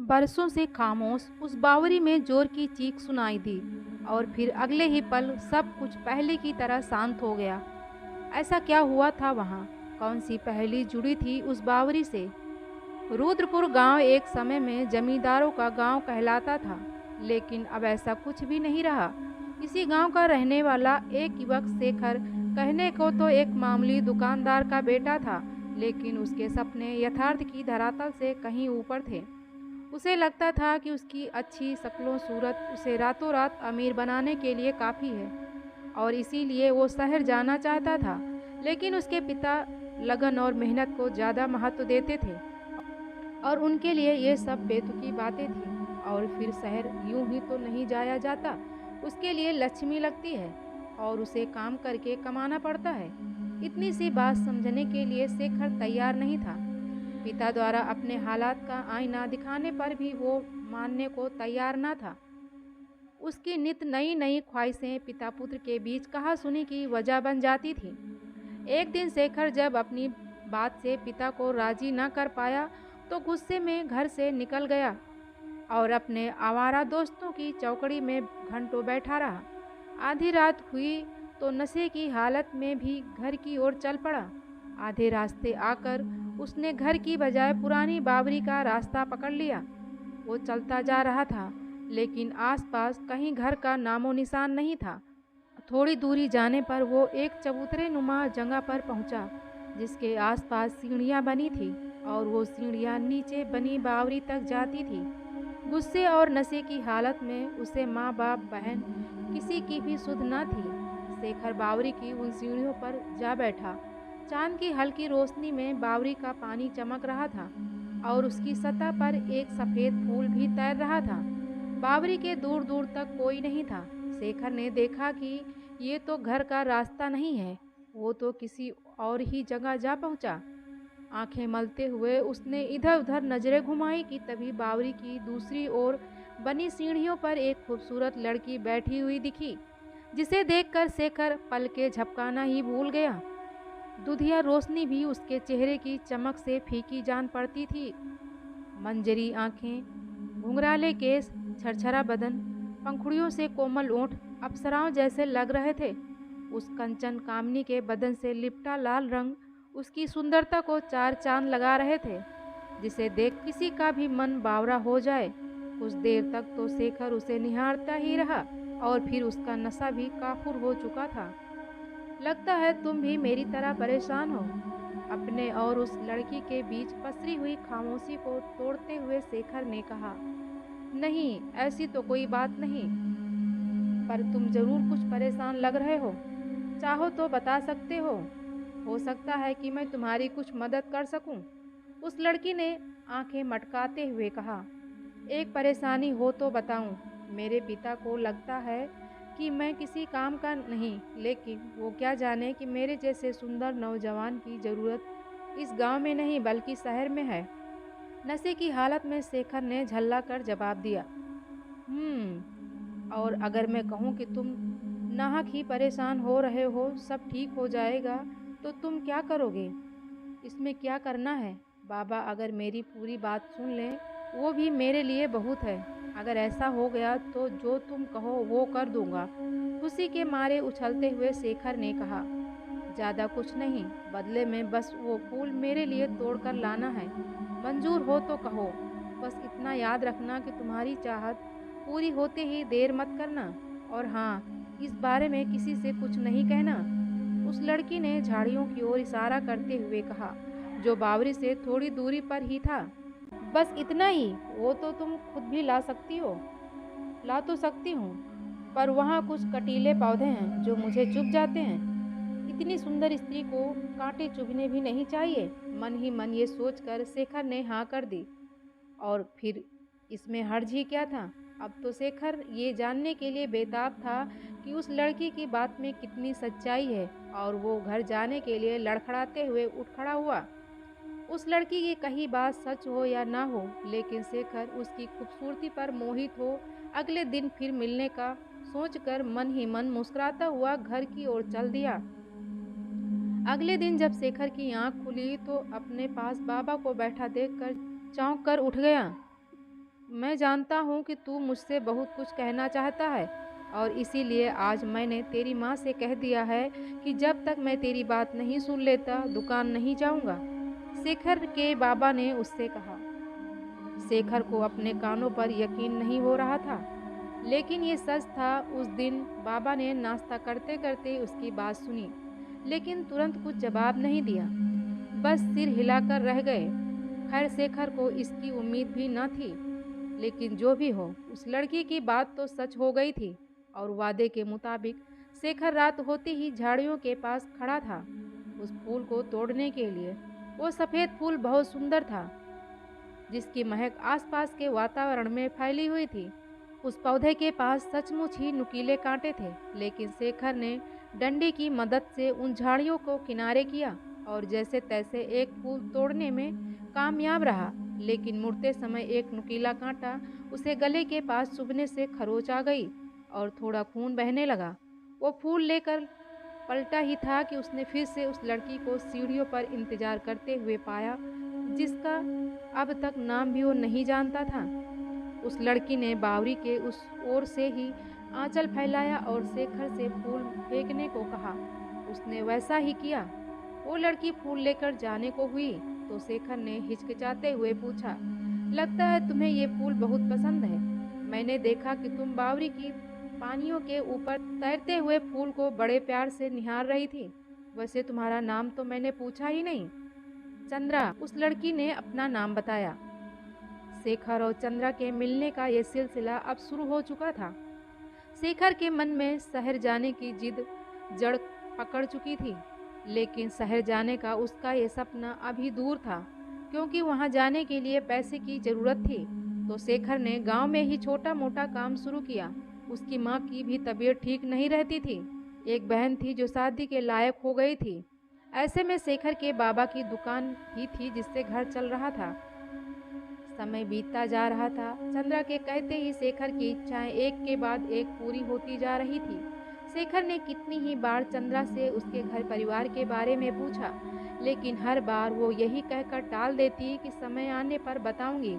बरसों से खामोश उस बावरी में जोर की चीख सुनाई दी और फिर अगले ही पल सब कुछ पहले की तरह शांत हो गया। ऐसा क्या हुआ था वहाँ? कौन सी पहेली जुड़ी थी उस बावरी से? रुद्रपुर गांव एक समय में जमींदारों का गांव कहलाता था, लेकिन अब ऐसा कुछ भी नहीं रहा। इसी गांव का रहने वाला एक युवक शेखर कहने को तो एक मामूली दुकानदार का बेटा था, लेकिन उसके सपने यथार्थ की धरातल से कहीं ऊपर थे। उसे लगता था कि उसकी अच्छी शक्लो सूरत उसे रातों रात अमीर बनाने के लिए काफ़ी है और इसीलिए वो शहर जाना चाहता था। लेकिन उसके पिता लगन और मेहनत को ज़्यादा महत्व देते थे और उनके लिए ये सब बेतुकी बातें थीं। और फिर शहर यूं ही तो नहीं जाया जाता, उसके लिए लक्ष्मी लगती है और उसे काम करके कमाना पड़ता है। इतनी सी बात समझने के लिए शेखर तैयार नहीं था। पिता द्वारा अपने हालात का आईना दिखाने पर भी वो मानने को तैयार न था। उसकी नित नई नई ख्वाहिशें पिता पुत्र के बीच कहासुनी की वजह बन जाती थीं। एक दिन शेखर जब अपनी बात से पिता को राजी न कर पाया तो गुस्से में घर से निकल गया और अपने आवारा दोस्तों की चौकड़ी में घंटों बैठा रहा। आधी रात हुई तो नशे की हालत में भी घर की ओर चल पड़ा। आधे रास्ते आकर उसने घर की बजाय पुरानी बावरी का रास्ता पकड़ लिया। वो चलता जा रहा था, लेकिन आसपास कहीं घर का नामो निशान नहीं था। थोड़ी दूरी जाने पर वो एक चबूतरे नुमा जगह पर पहुंचा, जिसके आसपास सीढ़ियां बनी थी और वो सीढ़ियां नीचे बनी बावरी तक जाती थी। गुस्से और नशे की हालत में उसे माँ बाप बहन किसी की भी सुध न थी। शेखर बावरी की उन सीढ़ियों पर जा बैठा। चांद की हल्की रोशनी में बावरी का पानी चमक रहा था और उसकी सतह पर एक सफ़ेद फूल भी तैर रहा था। बावरी के दूर दूर तक कोई नहीं था। शेखर ने देखा कि ये तो घर का रास्ता नहीं है, वो तो किसी और ही जगह जा पहुंचा। आंखें मलते हुए उसने इधर उधर नजरें घुमाई कि तभी बावरी की दूसरी ओर बनी सीढ़ियों पर एक खूबसूरत लड़की बैठी हुई दिखी, जिसे देखकर शेखर पलकें झपकाना ही भूल गया। दुधिया रोशनी भी उसके चेहरे की चमक से फीकी जान पड़ती थी। मंजरी आंखें, घुंघराले केस, छरछरा बदन, पंखुड़ियों से कोमल ओंठ अप्सराओं जैसे लग रहे थे। उस कंचन कामनी के बदन से लिपटा लाल रंग उसकी सुंदरता को चार चांद लगा रहे थे, जिसे देख किसी का भी मन बावरा हो जाए। कुछ देर तक तो शेखर उसे निहारता ही रहा और फिर उसका नशा भी काफूर हो चुका था। लगता है तुम भी मेरी तरह परेशान हो, अपने और उस लड़की के बीच पसरी हुई खामोशी को तोड़ते हुए शेखर ने कहा। नहीं, ऐसी तो कोई बात नहीं, पर तुम जरूर कुछ परेशान लग रहे हो। चाहो तो बता सकते हो सकता है कि मैं तुम्हारी कुछ मदद कर सकूं। उस लड़की ने आंखें मटकाते हुए कहा। एक परेशानी हो तो बताऊं। मेरे पिता को लगता है कि मैं किसी काम का नहीं, लेकिन वो क्या जाने कि मेरे जैसे सुंदर नौजवान की ज़रूरत इस गांव में नहीं बल्कि शहर में है। नशे की हालत में शेखर ने झल्ला कर जवाब दिया। और अगर मैं कहूँ कि तुम नाहक ही परेशान हो रहे हो, सब ठीक हो जाएगा, तो तुम क्या करोगे? इसमें क्या करना है? बाबा अगर मेरी पूरी बात सुन लें, वो भी मेरे लिए बहुत है। अगर ऐसा हो गया तो जो तुम कहो वो कर दूंगा। खुशी के मारे उछलते हुए शेखर ने कहा। ज़्यादा कुछ नहीं, बदले में बस वो फूल मेरे लिए तोड़ कर लाना है। मंजूर हो तो कहो। बस इतना याद रखना कि तुम्हारी चाहत पूरी होते ही देर मत करना। और हाँ, इस बारे में किसी से कुछ नहीं कहना। उस लड़की ने झाड़ियों की ओर इशारा करते हुए कहा, जो बावरी से थोड़ी दूरी पर ही था। बस इतना ही, वो तो तुम खुद भी ला सकती हो। ला तो सकती हूँ, पर वहाँ कुछ कटीले पौधे हैं जो मुझे चुभ जाते हैं। इतनी सुंदर स्त्री को कांटे चुभने भी नहीं चाहिए। मन ही मन ये सोचकर शेखर ने हाँ कर दी। और फिर इसमें हर्ज ही क्या था? अब तो शेखर ये जानने के लिए बेताब था कि उस लड़की की बात में कितनी सच्चाई है, और वो घर जाने के लिए लड़खड़ाते हुए उठ खड़ा हुआ। उस लड़की की कही बात सच हो या ना हो, लेकिन शेखर उसकी खूबसूरती पर मोहित हो अगले दिन फिर मिलने का सोचकर मन ही मन मुस्कुराता हुआ घर की ओर चल दिया। अगले दिन जब शेखर की आंख खुली तो अपने पास बाबा को बैठा देखकर चौंक कर उठ गया। मैं जानता हूँ कि तू मुझसे बहुत कुछ कहना चाहता है और इसीलिए आज मैंने तेरी माँ से कह दिया है कि जब तक मैं तेरी बात नहीं सुन लेता दुकान नहीं जाऊँगा। शेखर के बाबा ने उससे कहा। शेखर को अपने कानों पर यकीन नहीं हो रहा था, लेकिन ये सच था। उस दिन बाबा ने नाश्ता करते-करते उसकी बात सुनी, लेकिन तुरंत कुछ जवाब नहीं दिया, बस सिर हिलाकर रह गए। खैर शेखर को इसकी उम्मीद भी न थी, लेकिन जो भी हो, उस लड़की की बात तो सच हो गई थी और वादे के मुताबिक शेखर रात होते ही झाड़ियों के पास खड़ा था, उस फूल को तोड़ने के लिए। वो सफ़ेद फूल बहुत सुंदर था, जिसकी महक आसपास के वातावरण में फैली हुई थी। उस पौधे के पास सचमुच ही नुकीले कांटे थे, लेकिन शेखर ने डंडी की मदद से उन झाड़ियों को किनारे किया और जैसे तैसे एक फूल तोड़ने में कामयाब रहा। लेकिन मुड़ते समय एक नुकीला कांटा उसे गले के पास चुभने से खरोच आ गई और थोड़ा खून बहने लगा। वो फूल लेकर पलटा ही था कि उसने फिर से उस लड़की को सीढ़ियों पर इंतजार करते हुए पाया, जिसका अब तक नाम भी वो नहीं जानता था। उस लड़की ने बावरी के उस ओर से ही आंचल फैलाया और शेखर से फूल फेंकने को कहा। उसने वैसा ही किया। वो लड़की फूल लेकर जाने को हुई तो शेखर ने हिचकिचाते हुए पूछा, लगता है तुम्हें ये फूल बहुत पसंद है। मैंने देखा कि तुम बावरी की पानियों के ऊपर तैरते हुए फूल को बड़े प्यार से निहार रही थी। वैसे तुम्हारा नाम तो मैंने पूछा ही नहीं। चंद्रा, उस लड़की ने अपना नाम बताया। शेखर और चंद्रा के मिलने का यह सिलसिला अब शुरू हो चुका था। शेखर के मन में शहर जाने की जिद जड़ पकड़ चुकी थी, लेकिन शहर जाने का उसका ये सपना अभी दूर था, क्योंकि वहां जाने के लिए पैसे की जरूरत थी। तो शेखर ने गांव में ही छोटा मोटा काम शुरू किया। उसकी माँ की भी तबीयत ठीक नहीं रहती थी। एक बहन थी जो शादी के लायक हो गई थी। ऐसे में शेखर के बाबा की दुकान ही थी जिससे घर चल रहा था। समय बीतता जा रहा था। चंद्रा के कहते ही शेखर की इच्छाएं एक के बाद एक पूरी होती जा रही थी। शेखर ने कितनी ही बार चंद्रा से उसके घर परिवार के बारे में पूछा, लेकिन हर बार वो यही कहकर टाल देती कि समय आने पर बताऊंगी।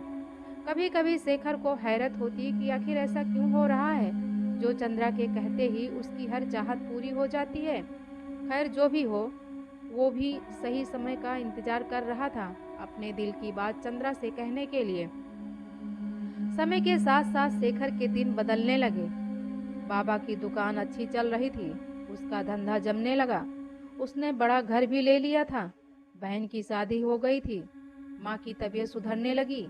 कभी कभी शेखर को हैरत होती कि आखिर ऐसा क्यों हो रहा है, जो चंद्रा के कहते ही उसकी हर चाहत पूरी हो जाती है। खैर जो भी हो, वो भी सही समय का इंतजार कर रहा था अपने दिल की बात चंद्रा से कहने के लिए। समय के साथ साथ शेखर के दिन बदलने लगे। बाबा की दुकान अच्छी चल रही थी, उसका धंधा जमने लगा। उसने बड़ा घर भी ले लिया था। बहन की शादी हो गई थी। माँ की तबीयत सुधरने लगी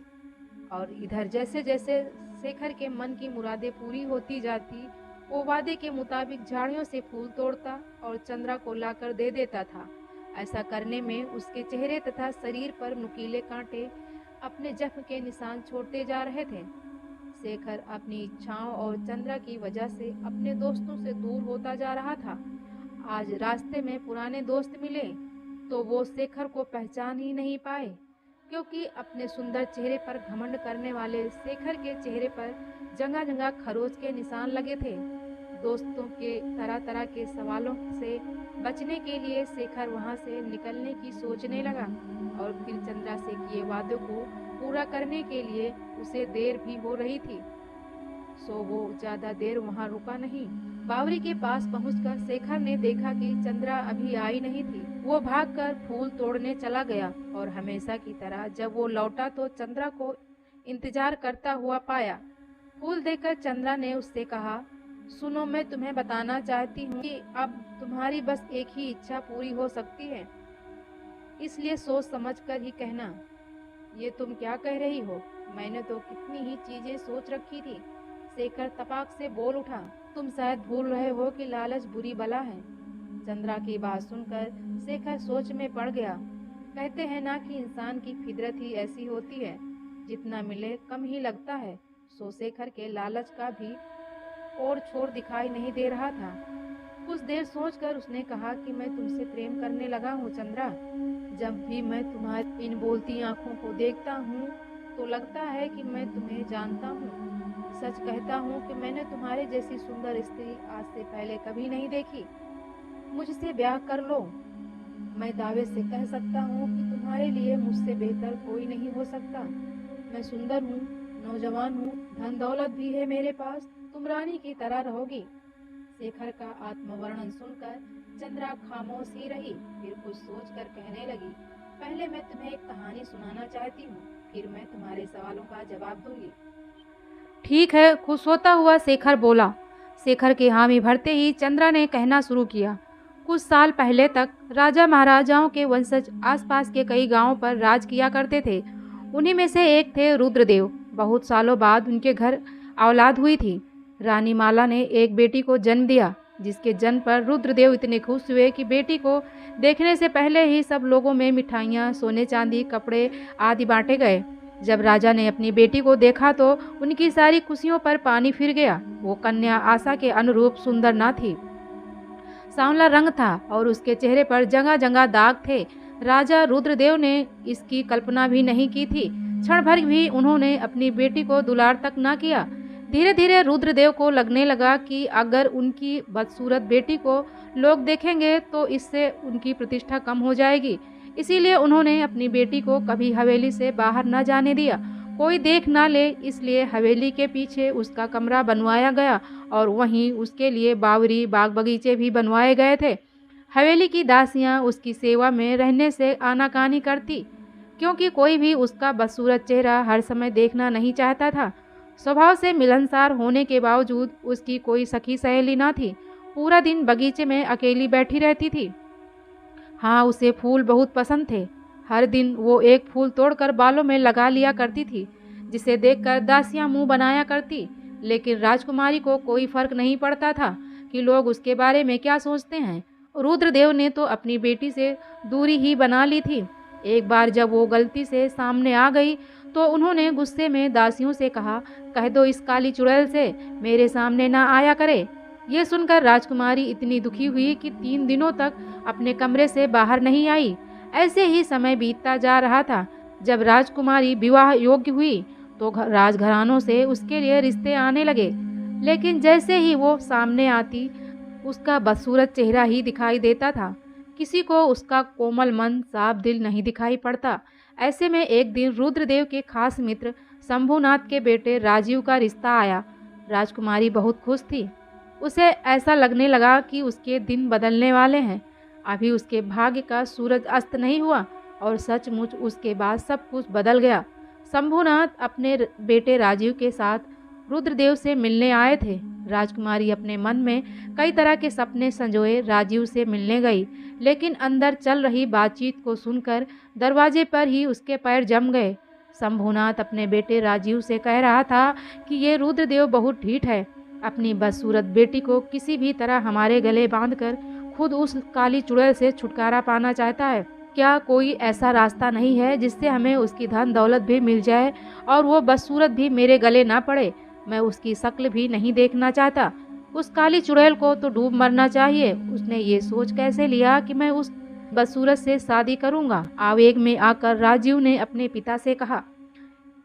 और इधर जैसे जैसे शेखर के मन की मुरादें पूरी होती जाती, वो वादे के मुताबिक झाड़ियों से फूल तोड़ता और चंद्रा को लाकर दे देता था। ऐसा करने में उसके चेहरे तथा शरीर पर नुकीले कांटे अपने जख्म के निशान छोड़ते जा रहे थे। शेखर अपनी इच्छाओं और चंद्रा की वजह से अपने दोस्तों से दूर होता जा रहा था। आज रास्ते में पुराने दोस्त मिले तो वो शेखर को पहचान ही नहीं पाए, क्योंकि अपने सुंदर चेहरे पर घमंड करने वाले शेखर के चेहरे पर जगह जगह खरोच के निशान लगे थे। दोस्तों के तरह तरह के सवालों से बचने के लिए शेखर वहां से निकलने की सोचने लगा और फिर चंद्रा से किए वादों को पूरा करने के लिए उसे देर भी हो रही थी, सो वो ज्यादा देर वहां रुका नहीं। बावरी के पास पहुंचकर शेखर ने देखा कि चंद्रा अभी आई नहीं थी। वो भागकर फूल तोड़ने चला गया और हमेशा की तरह जब वो लौटा तो चंद्रा को इंतजार करता हुआ पाया। फूल देखकर चंद्रा ने उससे कहा, सुनो, मैं तुम्हें बताना चाहती हूँ कि अब तुम्हारी बस एक ही इच्छा पूरी हो सकती है, इसलिए सोच समझ कर ही कहना। ये तुम क्या कह रही हो? मैंने तो कितनी ही चीजें सोच रखी थी। शेखर तपाक से बोल उठा। तुम शायद भूल रहे हो कि लालच बुरी बला है। चंद्रा की बात सुनकर शेखर सोच में पड़ गया। कहते हैं ना कि इंसान की फितरत ही ऐसी होती है, जितना मिले कम ही लगता है। सो शेखर के लालच का भी और छोर दिखाई नहीं दे रहा था। कुछ देर सोचकर उसने कहा कि मैं तुमसे प्रेम करने लगा हूँ चंद्रा। जब भी मैं तुम्हारी इन बोलती आंखों को देखता हूँ तो लगता है कि मैं तुम्हें जानता हूँ। सच कहता हूँ कि मैंने तुम्हारे जैसी सुंदर स्त्री आज से पहले कभी नहीं देखी। मुझसे ब्याह कर लो। मैं दावे से कह सकता हूँ कि तुम्हारे लिए मुझसे बेहतर कोई नहीं हो सकता। मैं सुंदर हूँ, नौजवान हूँ, धन दौलत भी है मेरे पास, तुम रानी की तरह रहोगी। शेखर का आत्मवर्णन सुनकर चंद्रा खामोश ही रही, फिर कुछ सोचकर कहने लगी, पहले मैं तुम्हें एक कहानी सुनाना चाहती हूँ, फिर मैं तुम्हारे सवालों का जवाब दूंगी। ठीक है, खुश होता हुआ शेखर बोला। शेखर के हामी भरते ही चंद्रा ने कहना शुरू किया। कुछ साल पहले तक राजा महाराजाओं के वंशज आसपास के कई गांवों पर राज किया करते थे। उन्हीं में से एक थे रुद्रदेव। बहुत सालों बाद उनके घर औलाद हुई थी। रानी माला ने एक बेटी को जन्म दिया, जिसके जन्म पर रुद्रदेव इतने खुश हुए कि बेटी को देखने से पहले ही सब लोगों में मिठाइयाँ, सोने चांदी, कपड़े आदि बांटे गए। जब राजा ने अपनी बेटी को देखा तो उनकी सारी खुशियों पर पानी फिर गया। वो कन्या आशा के अनुरूप सुंदर न थी। सांवला रंग था और उसके चेहरे पर जगह जगह दाग थे। राजा रुद्रदेव ने इसकी कल्पना भी नहीं की थी। क्षण भर भी उन्होंने अपनी बेटी को दुलार तक न किया। धीरे धीरे रुद्रदेव को लगने लगा कि अगर उनकी बदसूरत बेटी को लोग देखेंगे तो इससे उनकी प्रतिष्ठा कम हो जाएगी। इसीलिए उन्होंने अपनी बेटी को कभी हवेली से बाहर न जाने दिया, कोई देख ना ले। इसलिए हवेली के पीछे उसका कमरा बनवाया गया और वहीं उसके लिए बावरी, बाग बगीचे भी बनवाए गए थे। हवेली की दासियां उसकी सेवा में रहने से आनाकानी करती, क्योंकि कोई भी उसका बदसूरत चेहरा हर समय देखना नहीं चाहता था। स्वभाव से मिलनसार होने के बावजूद उसकी कोई सखी सहेली न थी। पूरा दिन बगीचे में अकेली बैठी रहती थी। हाँ, उसे फूल बहुत पसंद थे। हर दिन वो एक फूल तोड़कर बालों में लगा लिया करती थी, जिसे देखकर दासियां मुंह बनाया करती। लेकिन राजकुमारी को कोई फर्क नहीं पड़ता था कि लोग उसके बारे में क्या सोचते हैं। रुद्रदेव ने तो अपनी बेटी से दूरी ही बना ली थी। एक बार जब वो गलती से सामने आ गई तो उन्होंने गुस्से में दासियों से कहा, कह दो इस काली चुड़ैल से मेरे सामने ना आया करे। ये सुनकर राजकुमारी इतनी दुखी हुई कि 3 दिनों तक अपने कमरे से बाहर नहीं आई। ऐसे ही समय बीतता जा रहा था। जब राजकुमारी विवाह योग्य हुई तो राजघरानों से उसके लिए रिश्ते आने लगे। लेकिन जैसे ही वो सामने आती, उसका बदसूरत चेहरा ही दिखाई देता था। किसी को उसका कोमल मन, साफ दिल नहीं दिखाई पड़ता। ऐसे में एक दिन रुद्रदेव के खास मित्र शंभुनाथ के बेटे राजीव का रिश्ता आया। राजकुमारी बहुत खुश थी। उसे ऐसा लगने लगा कि उसके दिन बदलने वाले हैं। अभी उसके भाग्य का सूरज अस्त नहीं हुआ और सचमुच उसके बाद सब कुछ बदल गया। शंभुनाथ अपने बेटे राजीव के साथ रुद्रदेव से मिलने आए थे। राजकुमारी अपने मन में कई तरह के सपने संजोए राजीव से मिलने गई, लेकिन अंदर चल रही बातचीत को सुनकर दरवाजे पर ही उसके पैर जम गए। शंभुनाथ अपने बेटे राजीव से कह रहा था कि ये रुद्रदेव बहुत ढीठ है। अपनी बदसूरत बेटी को किसी भी तरह हमारे गले बांधकर खुद उस काली चुड़ैल से छुटकारा पाना चाहता है। क्या कोई ऐसा रास्ता नहीं है जिससे हमें उसकी धन दौलत भी मिल जाए और वो बदसूरत भी मेरे गले ना पड़े? मैं उसकी शक्ल भी नहीं देखना चाहता। उस काली चुड़ैल को तो डूब मरना चाहिए। उसने ये सोच कैसे लिया कि मैं उस बदसूरत से शादी करूंगा? आवेग में आकर राजीव ने अपने पिता से कहा,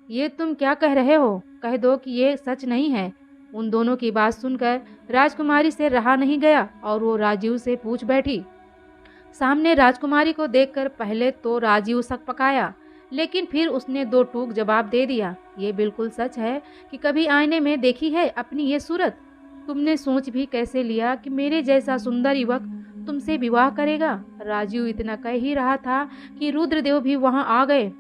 ये तुम क्या कह रहे हो? कह दो कि ये सच नहीं है। उन दोनों की बात सुनकर राजकुमारी से रहा नहीं गया और वो राजीव से पूछ बैठी। सामने राजकुमारी को देखकर पहले तो राजीव सकपकाया, लेकिन फिर उसने 2 टूक जवाब दे दिया। ये बिल्कुल सच है कि कभी आईने में देखी है अपनी ये सूरत? तुमने सोच भी कैसे लिया कि मेरे जैसा सुंदर युवक तुमसे विवाह करेगा? राजीव इतना कह ही रहा था कि रुद्रदेव भी वहां आ गए।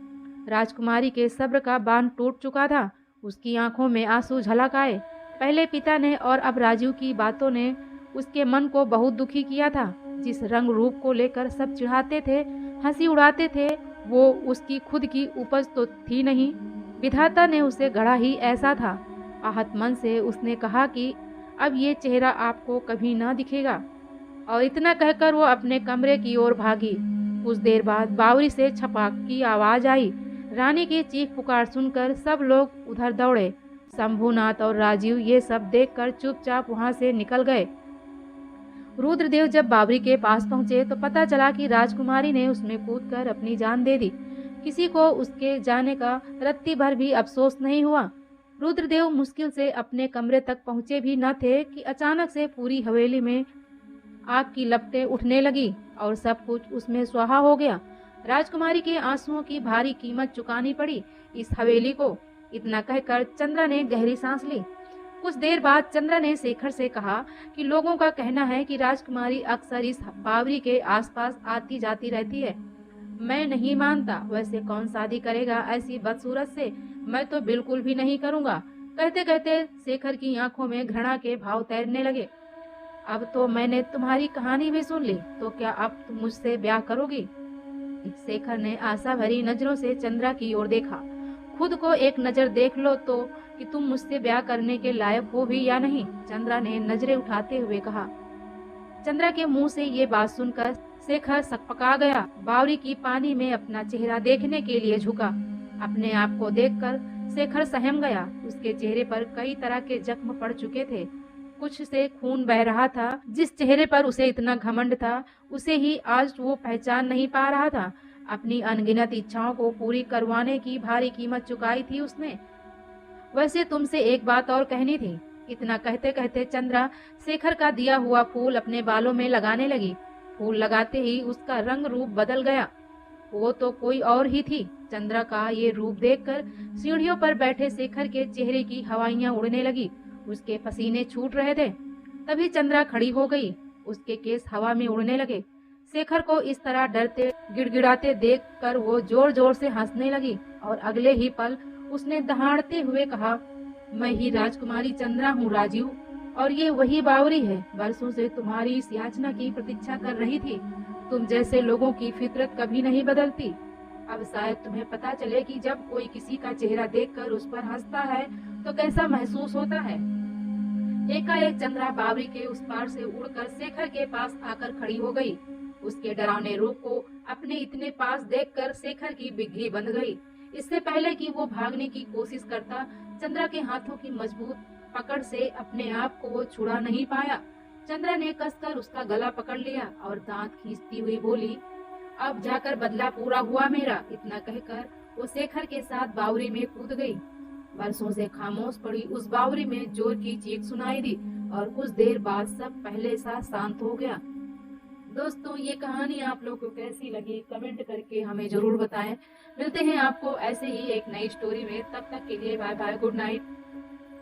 राजकुमारी के सब्र का बांध टूट चुका था। उसकी आंखों में आंसू झलक आए। पहले पिता ने और अब राजीव की बातों ने उसके मन को बहुत दुखी किया था। जिस रंग रूप को लेकर सब चिढ़ाते थे, हंसी उड़ाते थे, वो उसकी खुद की उपज तो थी नहीं। विधाता ने उसे गढ़ा ही ऐसा था। आहत मन से उसने कहा कि अब ये चेहरा आपको कभी ना दिखेगा, और इतना कहकर वो अपने कमरे की ओर भागी। कुछ देर बाद बावरी से छपाक की आवाज आई। रानी की चीख पुकार सुनकर सब लोग उधर दौड़े। शंभुनाथ और राजीव ये सब देखकर चुपचाप वहां से निकल गए। रुद्रदेव जब बावरी के पास पहुंचे तो पता चला कि राजकुमारी ने उसमें कूदकर अपनी जान दे दी। किसी को उसके जाने का रत्ती भर भी अफसोस नहीं हुआ। रुद्रदेव मुश्किल से अपने कमरे तक पहुंचे भी न थे कि अचानक से पूरी हवेली में आग की लपटें उठने लगी और सब कुछ उसमें स्वाहा हो गया। राजकुमारी के आंसुओं की भारी कीमत चुकानी पड़ी। इस हवेली को इतना कहकर चंद्रा ने गहरी सांस ली। कुछ देर बाद चंद्रा ने शेखर से कहा कि लोगों का कहना है कि राजकुमारी अक्सर इस बावरी के आसपास आती जाती रहती है। मैं नहीं मानता, वैसे कौन शादी करेगा ऐसी बदसूरत से? मैं तो बिल्कुल भी नहीं करूंगा। कहते कहते शेखर की आंखों में घृणा के भाव तैरने लगे। अब तो मैंने तुम्हारी कहानी भी सुन ली, तो क्या अब तुम मुझसे ब्याह करोगी? शेखर ने आशा भरी नजरों से चंद्रा की ओर देखा। खुद को एक नजर देख लो तो कि तुम मुझसे ब्याह करने के लायक हो भी या नहीं, चंद्रा ने नजरें उठाते हुए कहा। चंद्रा के मुंह से ये बात सुनकर शेखर सकपका गया। बावरी की पानी में अपना चेहरा देखने के लिए झुका। अपने आप को देखकर शेखर सहम गया। उसके चेहरे पर कई तरह के जख्म पड़ चुके थे, कुछ से खून बह रहा था। जिस चेहरे पर उसे इतना घमंड था, उसे ही आज वो पहचान नहीं पा रहा था। अपनी अनगिनत इच्छाओं को पूरी करवाने की भारी कीमत चुकाई थी उसने। वैसे तुमसे एक बात और कहनी थी। इतना कहते कहते चंद्रा शेखर का दिया हुआ फूल अपने बालों में लगाने लगी। फूल लगाते ही उसका रंग रूप बदल गया। वो तो कोई और ही थी। चंद्रा का ये रूप देखकर सीढ़ियों पर बैठे शेखर के चेहरे की हवाइयां उड़ने लगी। उसके पसीने छूट रहे थे। तभी चंद्रा खड़ी हो गई। उसके केस हवा में उड़ने लगे। शेखर को इस तरह डरते गिड़गिड़ाते देखकर वो जोर जोर से हंसने लगी और अगले ही पल उसने दहाड़ते हुए कहा, मैं ही राजकुमारी चंद्रा हूँ राजीव, और ये वही बावरी है। बरसों से तुम्हारी इस याचना की प्रतीक्षा कर रही थी। तुम जैसे लोगों की फितरत कभी नहीं बदलती। अब शायद तुम्हें पता चले कि जब कोई किसी का चेहरा देखकर उस पर हंसता है तो कैसा महसूस होता है। एकाएक चंद्रा बावरी के उस पार से उड़कर शेखर के पास आकर खड़ी हो गई। उसके डरावने रूप को अपने इतने पास देखकर शेखर की बिग्घी बंध गई। इससे पहले कि वो भागने की कोशिश करता, चंद्रा के हाथों की मजबूत पकड़ से अपने आप को वो छुड़ा नहीं पाया। चंद्रा ने कसकर उसका गला पकड़ लिया और दांत खींचती हुई बोली, अब जाकर बदला पूरा हुआ मेरा। इतना कहकर वो शेखर के साथ बावरी में कूद गई। बरसों से खामोश पड़ी उस बावरी में जोर की चीख सुनाई दी और कुछ देर बाद सब पहले सा शांत हो गया। दोस्तों, ये कहानी आप लोगों को कैसी लगी कमेंट करके हमें जरूर बताएं। मिलते हैं आपको ऐसे ही एक नई स्टोरी में। तब तक के लिए बाय बाय, गुड नाइट।